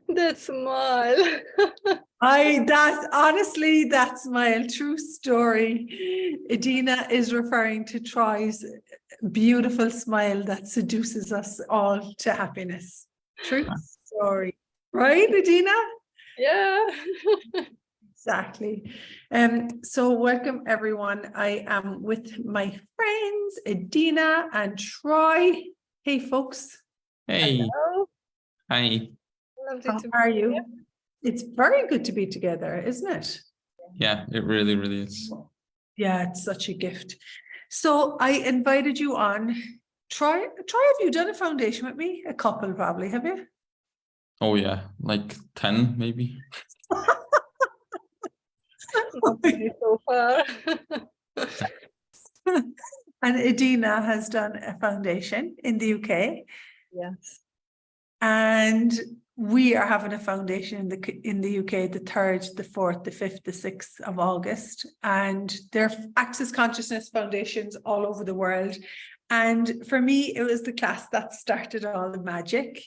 That smile. Honestly, that smile, true story. Edina is referring to Troy's beautiful smile that seduces us all to happiness. True story. Right, Edina? Yeah. Exactly. So welcome everyone. I am with my friends, Edina and Troy. Hey folks. Hey, Hello. hi. Lovely How to are be you? here. It's very good to be together, isn't it? Yeah, it really, really is. Yeah, it's such a gift. So I invited you on. Troy, have you done a foundation with me? A couple probably, have you? Oh yeah, like 10 maybe. Not many so far. And Edina has done a foundation in the UK. Yes. And we are having a foundation in the UK the 3rd, the 4th, the 5th, the 6th of August. And there are Access Consciousness foundations all over the world. And for me, it was the class that started all the magic.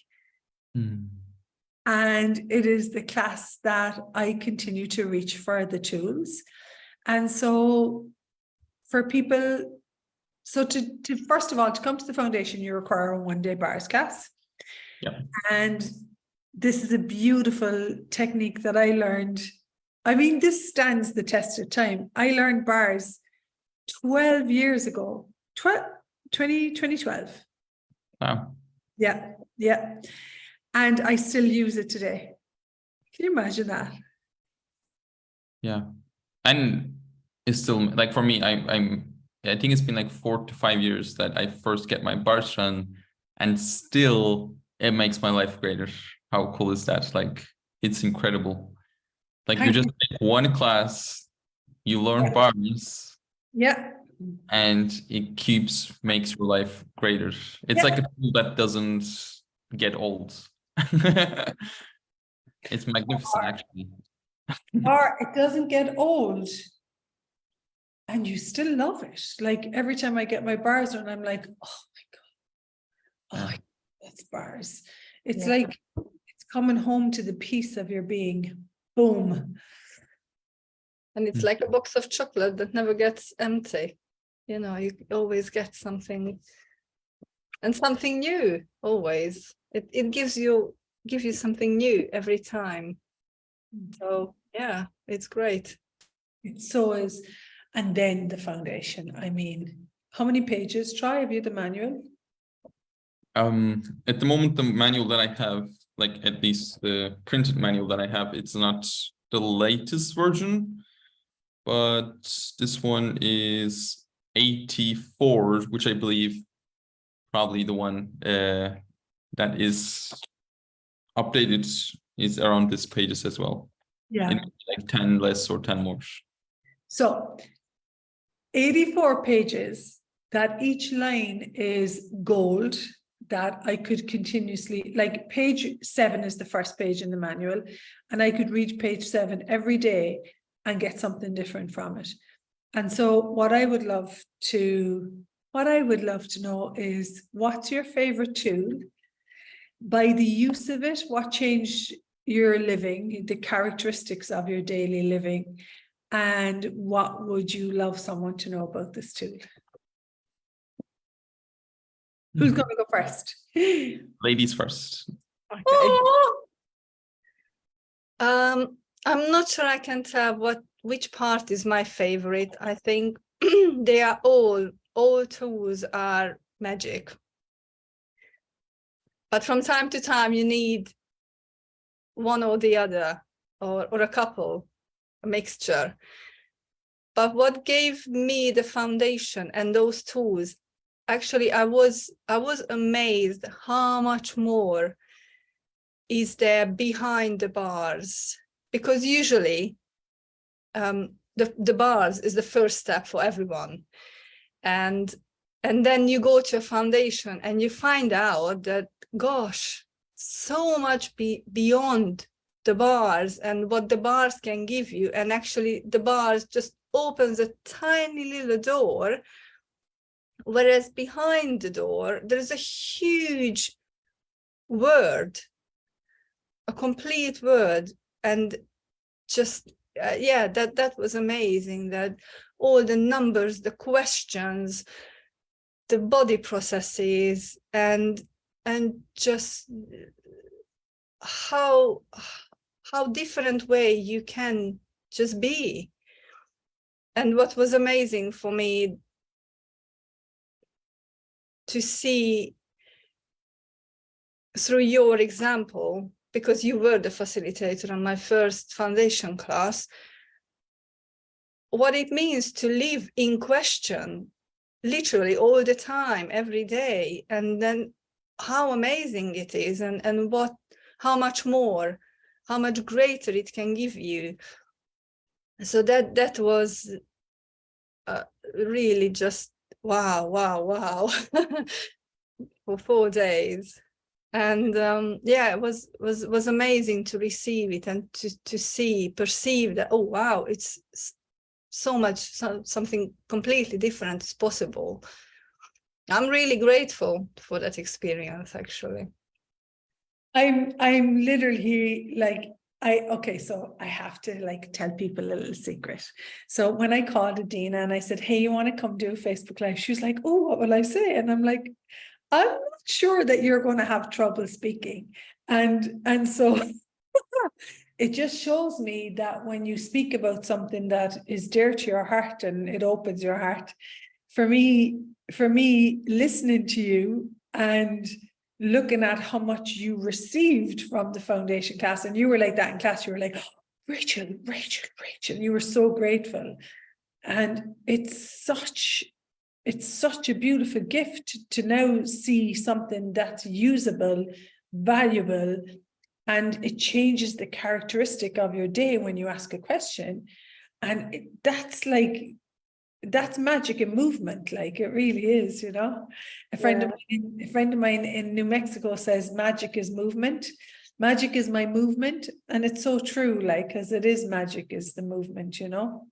And it is the class that I continue to reach for the tools. And so for people, so to first of all, to come to the foundation, you require a 1-day bars class. Yeah. And this is a beautiful technique that I learned. I mean, this stands the test of time. I learned bars 12 years ago, 2012. Wow. Yeah, yeah. And I still use it today. Can you imagine that? Yeah. And it's still like for me, I think it's been like 4 to 5 years that I first get my bars run, and still it makes my life greater. How cool is that? Like it's incredible. Like you just take one class, you learn bars. Yeah. And it makes your life greater. It's like a tool that doesn't get old. It's magnificent, actually. Or it doesn't get old. And you still love it. Like every time I get my bars on, I'm like, oh my God. Oh, that's bars. It's like it's coming home to the piece of your being. Boom. And it's like a box of chocolate that never gets empty. You know, you always get something and something new always. It gives you something new every time. So yeah, it's great. It so is. And then the foundation. I mean, how many pages? Try, have you the manual? At the moment, the manual that I have, like at least the printed manual that I have, it's not the latest version, but this one is 84, which I believe probably the one that is updated is around this pages as well. Yeah. Like 10 less or 10 more. So 84 pages that each line is gold that I could continuously, like page 7 is the first page in the manual, and I could read page 7 every day and get something different from it. And so what I would love to know is, what's your favorite tool? By the use of it, what changed your living, the characteristics of your daily living, and what would you love someone to know about this tool? Who's going to go first? Ladies first. Okay. Oh! I'm not sure I can tell which part is my favorite. I think they are all tools are magic. But from time to time you need one or the other, or a couple, a mixture. But what gave me the foundation and those tools, actually I was amazed how much more is there behind the bars, because usually the bars is the first step for everyone, and then you go to a foundation and you find out that, gosh, so much beyond the bars and what the bars can give you. And actually the bars just opens a tiny little door Whereas behind the door, there's a huge word, a complete word. And just, yeah, that was amazing, that all the numbers, the questions, the body processes, and just how different way you can just be. And what was amazing for me to see through your example, because you were the facilitator on my first foundation class, what it means to live in question, literally all the time, every day, and then how amazing it is, and how much more, how much greater it can give you. So that was really just wow for 4 days. And yeah, it was amazing to receive it and to perceive that, oh wow, it's so much, something completely different is possible. I'm really grateful for that experience, actually. I'm literally like, okay, so I have to like tell people a little secret. So when I called Adina and I said, hey, you want to come do a Facebook Live? She was like, oh, what will I say? And I'm like, I'm not sure that you're going to have trouble speaking. And so it just shows me that when you speak about something that is dear to your heart and it opens your heart, for me, listening to you and looking at how much you received from the foundation class, and you were like that in class, you were like, oh, Rachael, you were so grateful. And it's such a beautiful gift to now see something that's usable, valuable, and it changes the characteristic of your day when you ask a question. And that's magic in movement, like it really is, you know. A friend of mine in New Mexico says magic is movement. Magic is my movement, and it's so true, like, because it is magic is the movement, you know.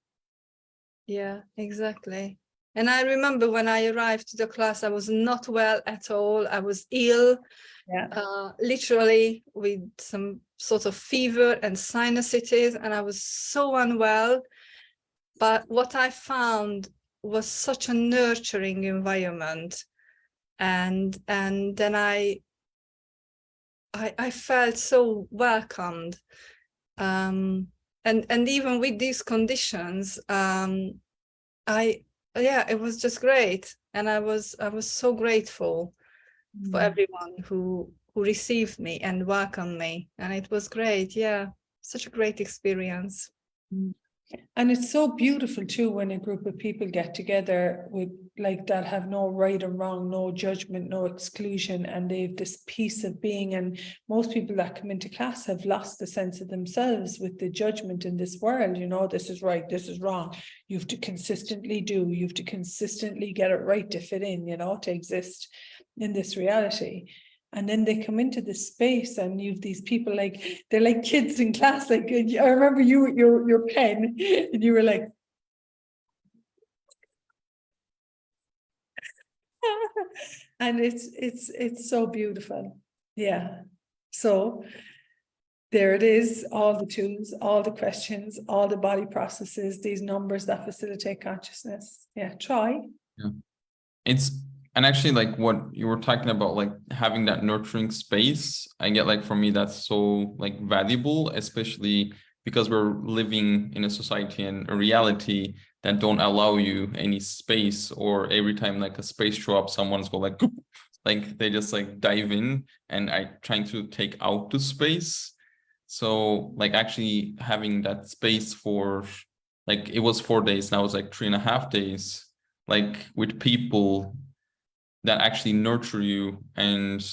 Yeah, exactly. And I remember when I arrived to the class, I was not well at all. I was ill, literally with some sort of fever and sinusitis, and I was so unwell. But what I found was such a nurturing environment, and then I felt so welcomed, and even with these conditions, it was just great, and I was so grateful for everyone who received me and welcomed me, and it was great. Yeah, such a great experience. And it's so beautiful too when a group of people get together with like that, have no right or wrong, no judgment, no exclusion, and they've this piece of being. And most people that come into class have lost the sense of themselves with the judgment in this world, you know, this is right, this is wrong. You have to consistently you have to consistently get it right to fit in, you know, to exist in this reality. And then they come into this space and you've these people, like they're like kids in class. Like I remember you with your pen and you were like, and it's so beautiful. Yeah. So there it is, all the tools, all the questions, all the body processes, these numbers that facilitate consciousness. Yeah, try. Yeah. And actually, like what you were talking about, like having that nurturing space, I get like for me, that's so like valuable, especially because we're living in a society and a reality that don't allow you any space, or every time like a space show up, someone's go like they just like dive in and I trying to take out the space. So like actually having that space for like, it was 4 days, now it's like 3.5 days, like with people that actually nurture you and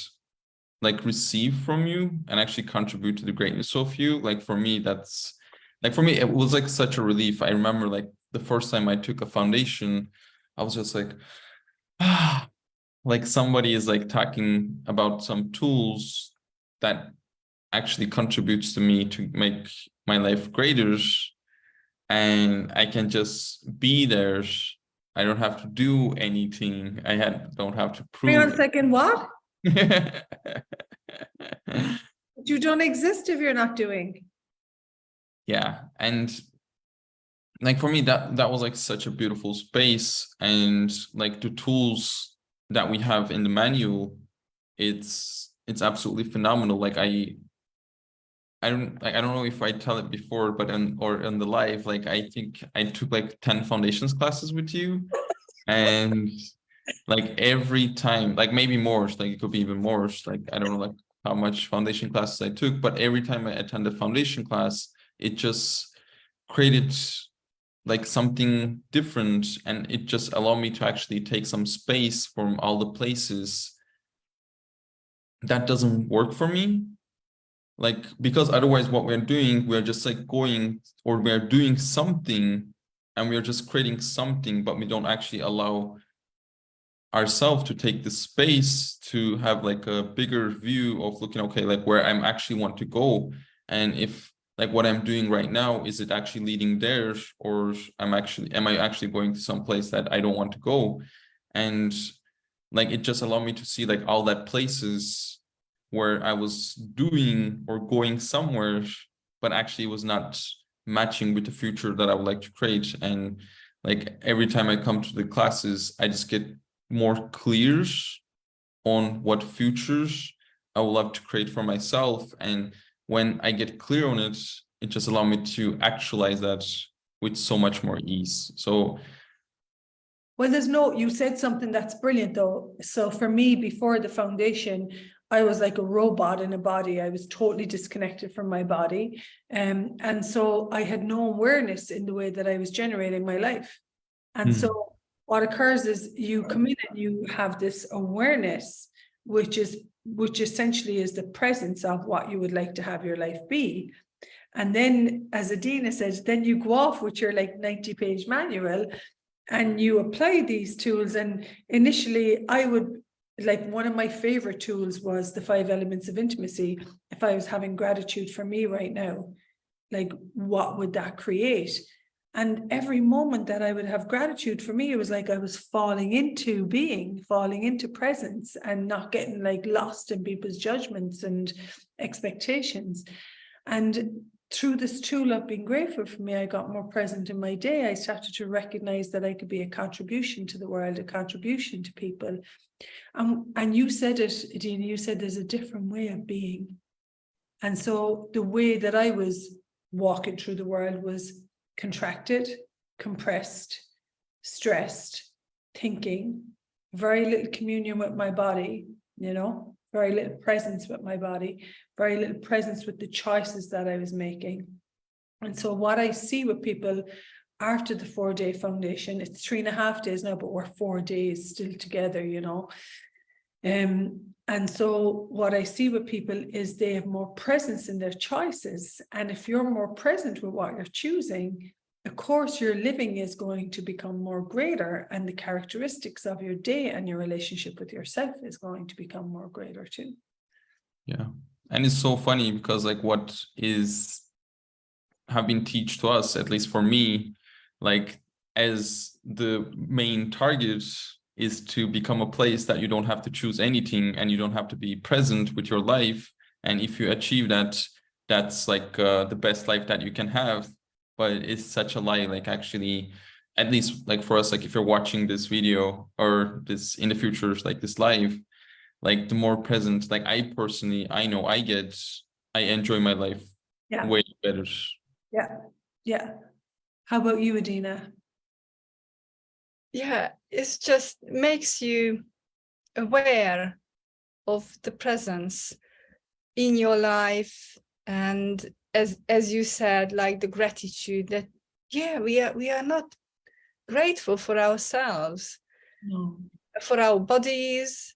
like receive from you and actually contribute to the greatness of you. Like for me, that's like, for me, it was like such a relief. I remember like the first time I took a foundation, I was just like, like somebody is like talking about some tools that actually contributes to me to make my life greater, and I can just be there I don't have to do anything. Don't have to Hang on a prove. second, what? You don't exist if you're not doing. Yeah, and like for me, that was like such a beautiful space, and like the tools that we have in the manual, it's absolutely phenomenal. Like I don't know if I tell it before, but in the live, like I think I took like 10 foundations classes with you, and like every time, like maybe more, like it could be even more, like I don't know like how much foundation classes I took, but every time I attend a foundation class, it just created like something different, and it just allowed me to actually take some space from all the places that doesn't work for me. Like, because otherwise what we're doing, we're just like going, or we're doing something and we're just creating something, but we don't actually allow ourselves to take the space to have like a bigger view of looking, okay, like where I'm actually want to go. And if like what I'm doing right now, is it actually leading there, or am I actually going to some place that I don't want to go? And like it just allowed me to see like all that places where I was doing or going somewhere, but actually was not matching with the future that I would like to create. And like every time I come to the classes, I just get more clear on what futures I would love to create for myself. And when I get clear on it, it just allows me to actualize that with so much more ease. So Well, you said something that's brilliant though. So for me, before the foundation, I was like a robot in a body. I was totally disconnected from my body. And so I had no awareness in the way that I was generating my life. And so what occurs is you come in and you have this awareness, which essentially is the presence of what you would like to have your life be. And then, as Adina said, then you go off with your like 90-page manual and you apply these tools. And initially I would, like, one of my favorite tools was the 5 elements of intimacy. If I was having gratitude for me right now, like what would that create? And every moment that I would have gratitude for me, it was like I was falling into presence, and not getting like lost in people's judgments and expectations. And through this tool of being grateful for me, I got more present in my day. I started to recognize that I could be a contribution to the world, a contribution to people. And you said it, Adina, you said there's a different way of being. And so the way that I was walking through the world was contracted, compressed, stressed, thinking, very little communion with my body, very little presence with my body, very little presence with the choices that I was making. And so what I see with people after the 4-day foundation, it's 3.5 days now, but we're 4 days still together, and so what I see with people is they have more presence in their choices. And if you're more present with what you're choosing, of course, your living is going to become more greater, and the characteristics of your day and your relationship with yourself is going to become more greater too. yeah. And it's so funny because like what have been taught to us, at least for me, like as the main target is to become a place that you don't have to choose anything and you don't have to be present with your life. And if you achieve that, that's like the best life that you can have. But it's such a lie. Like actually, at least like for us, like if you're watching this video or this in the future, like this live, like the more present, like I personally, I know I enjoy my life way better. Yeah. How about you, Adina? Yeah, it's just makes you aware of the presence in your life, and as you said, like the gratitude that we are not grateful for ourselves, for our bodies,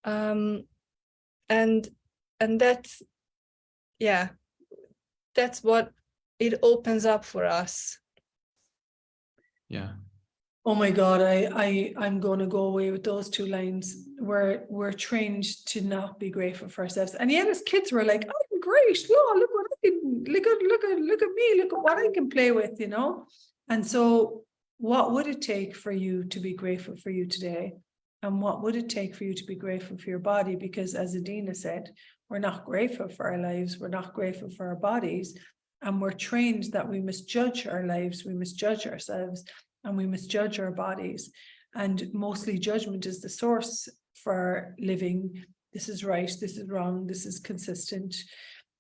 and that's that's what it opens up for us. Yeah. Oh my God, I'm going to go away with those 2 lines. We're trained to not be grateful for ourselves, and yet as kids we're like, I'm great. Look what I can look at me. Look at what I can play with, And so what would it take for you to be grateful for you today? And what would it take for you to be grateful for your body? Because as Adina said, we're not grateful for our lives, we're not grateful for our bodies, and we're trained that we must judge our lives, we must judge ourselves, and we must judge our bodies. And mostly judgment is the source for living. This is right, this is wrong, this is consistent.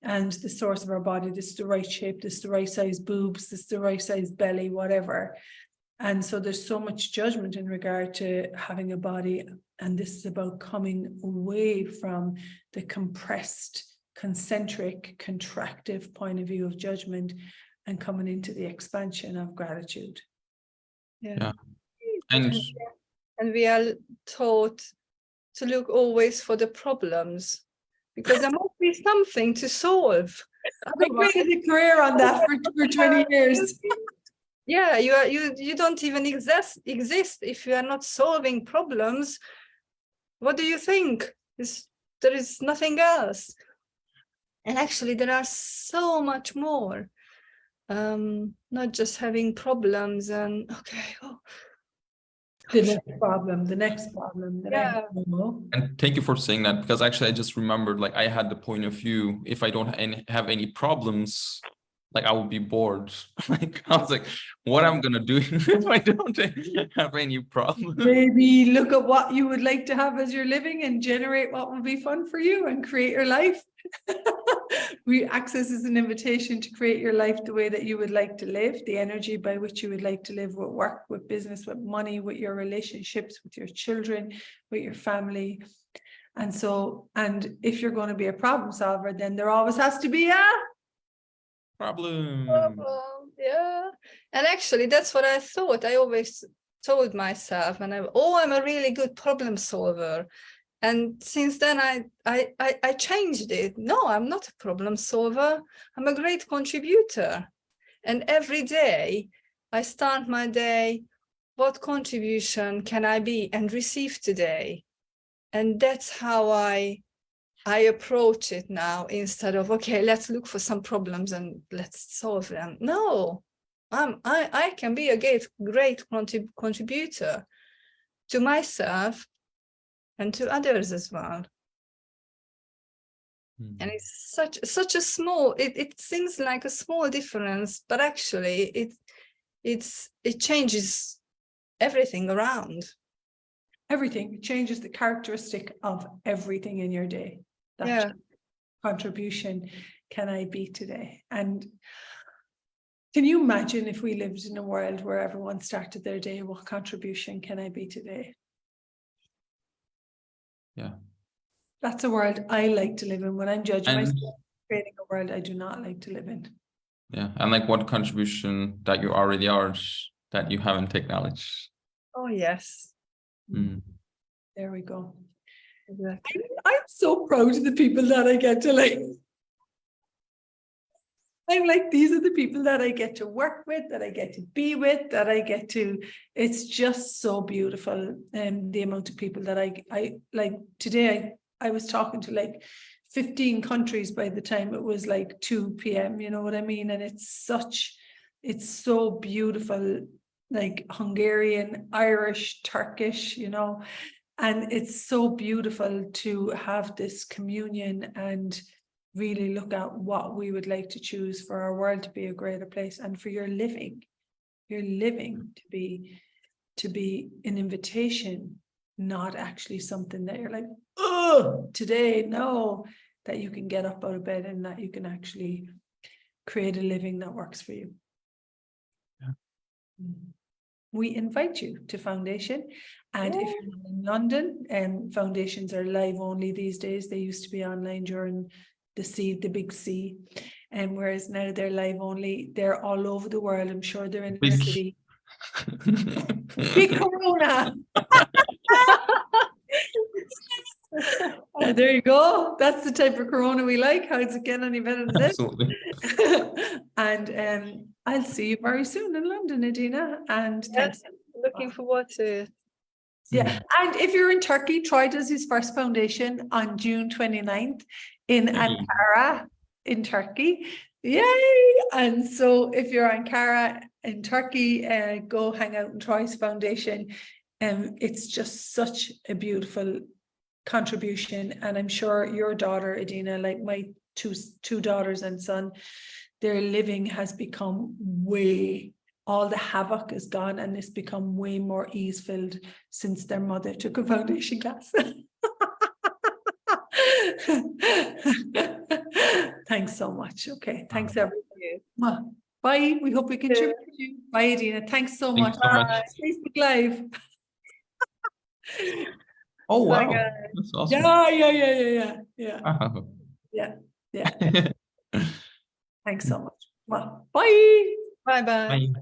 And the source of our body, this is the right shape, this is the right size boobs, this is the right size belly, whatever. And so there's so much judgment in regard to having a body. And this is about coming away from the compressed, concentric, contractive point of view of judgment and coming into the expansion of gratitude. Yeah. And we are taught to look always for the problems, because there must be something to solve. I created a career on that for 20 years. Yeah, you don't even exist if you are not solving problems. What do you think? There is nothing else. And actually there are so much more. Not just having problems and The next problem, the next problem, the Yeah. next problem. And thank you for saying that, because actually I just remembered, like, I had the point of view, if I don't have any problems, like, I would be bored. Like, I was like, what I'm gonna do if I don't have any problems? Maybe look at what you would like to have as your living and generate what will be fun for you and create your life. Access is an invitation to create your life the way that you would like to live, the energy by which you would like to live, with work, with business, with money, with your relationships, with your children, with your family. And so, and if you're going to be a problem solver, then there always has to be a Problem. Yeah. And actually that's what I thought. I always told myself, and I'm a really good problem solver. And since then I changed it. No, I'm not a problem solver. I'm a great contributor. And every day I start my day, what contribution can I be and receive today? And that's how I approach it now, instead of, okay, let's look for some problems and let's solve them. No, I can be a great contributor to myself and to others as well. And it's such a small, it seems like a small difference, but actually it changes everything around. everything. It changes the characteristic of everything in your day. That contribution can I be today? And can you imagine if we lived in a world where everyone started their day, what contribution can I be today? Yeah. That's a world I like to live in. When I'm judging And myself, creating a world I do not like to live in. yeah, and like what contribution that you already are that you haven't acknowledged. Oh yes. There we go. Exactly. I'm so proud of the people that I get to like. I'm like, these are the people that I get to work with, that I get to be with, that I get to, it's just so beautiful. And the amount of people that I like today, I was talking to like 15 countries by the time it was like 2 p.m. You know what I mean? And it's so beautiful, like Hungarian, Irish, Turkish, you know, and it's so beautiful to have this communion and really look at what we would like to choose for our world to be a greater place, and for your living to be an invitation, not actually something that you're like, oh, today, no, that you can get up out of bed and that you can actually create a living that works for you. Yeah. We invite you to Foundation, and if you're not in London, foundations are live only these days. They used to be online during the big C, and whereas now they're live only. They're all over the world. I'm sure they're in the city. Big Corona. There you go. That's the type of Corona we like. How's it get any better than this? Absolutely. And I'll see you very soon in London, Adina. And thanks. Looking forward to it. Yeah, and if you're in Turkey, Troy does his first foundation on June 29th in Ankara in Turkey. Yay! And so if you're Ankara in Turkey, go hang out in Troy's Foundation. It's just such a beautiful contribution. And I'm sure your daughter, Adina, like my two daughters and son, their living has become all the havoc is gone, and it's become way more ease-filled since their mother took a foundation class. Thanks so much. Okay, thanks everybody. Bye. We hope we contributed. Bye, Adina. Thanks so Thanks much. so much. Facebook Live. Oh Bye, wow, guys. that's awesome. Yeah. Wow. Yeah. Thanks so much. Bye. Bye bye. Bye.